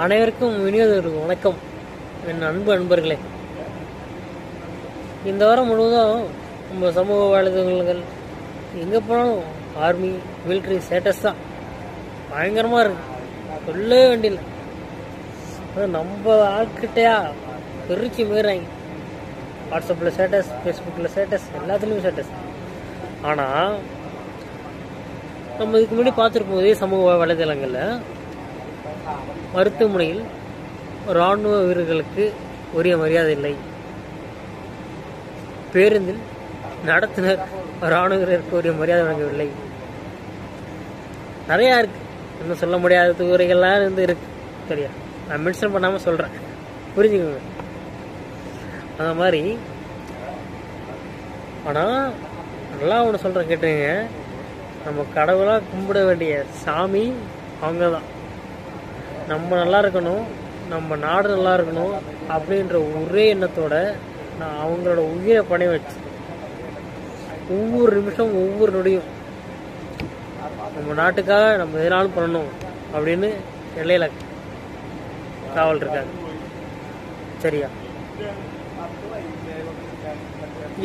அனைவருக்கும் இனியதொரு வணக்கம். என் அன்பு நண்பர்களே, இந்த வாரம் முழுவதும் நம்ம சமூக வலைதளங்கள் எங்கே போனாலும் ஆர்மி மிலிட்ரி ஸ்டேட்டஸ் தான் பயங்கரமாக இருக்கு. சொல்லவே வேண்டியில்லை. நம்ம ஆட்கிட்டையா பெருக்கி மீறாங்க. வாட்ஸ்அப்பில் ஸ்டேட்டஸ், ஃபேஸ்புக்கில் ஸ்டேட்டஸ், எல்லாத்துலேயும் ஸ்டேட்டஸ். ஆனால் நம்ம இதுக்கு முன்னாடி பார்த்துருப்போம் இதே சமூக வலைதளங்களில் மருத்துவமனையில் இராணுவ வீரர்களுக்கு உரிய மரியாதை இல்லை, பேருந்தில் நடத்துனர் இராணுவ வீரருக்கு உரிய மரியாதை வழங்கவில்லை, நிறையா இருக்குது. இன்னும் சொல்ல முடியாத துறைகள்லாம் இருக்கு. சரியா, நான் மென்ஷன் பண்ணாமல் சொல்கிறேன், புரிஞ்சுக்கோங்க. அந்த மாதிரி. ஆனால் நல்லா ஒன்று சொல்கிறேன் கேட்டுங்க, நம்ம கடவுளாக கும்பிட வேண்டிய சாமி அவங்க தான். நம்ம நல்லா இருக்கணும், நம்ம நாடு நல்லா இருக்கணும் அப்படின்ற ஒரே எண்ணத்தோட நான் அவங்களோட உயிரை பணி வச்சு ஒவ்வொரு நிமிஷம் ஒவ்வொரு நொடியும் நம்ம நாட்டுக்காக நம்ம எதனாலும் பண்ணணும் அப்படின்னு எல்லையில் காவல் இருக்காங்க. சரியா,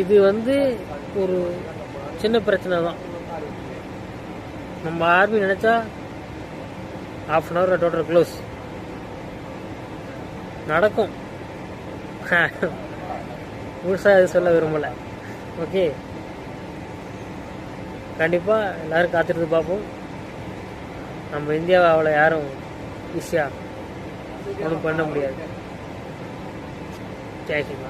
இது ஒரு சின்ன பிரச்சனை தான். நம்ம ஆர்மி நினச்சா ½ டோட்டல் க்ளோஸ் நடக்கும். முழுசாக அது சொல்ல விரும்பலை. ஓகே, கண்டிப்பாக எல்லோரும் காத்திருந்து பார்ப்போம். நம்ம இந்தியாவை அவ்வளோ யாரும் ஈஸியாக ஒன்றும் பண்ண முடியாது. ஜெய்ஹிந்த்.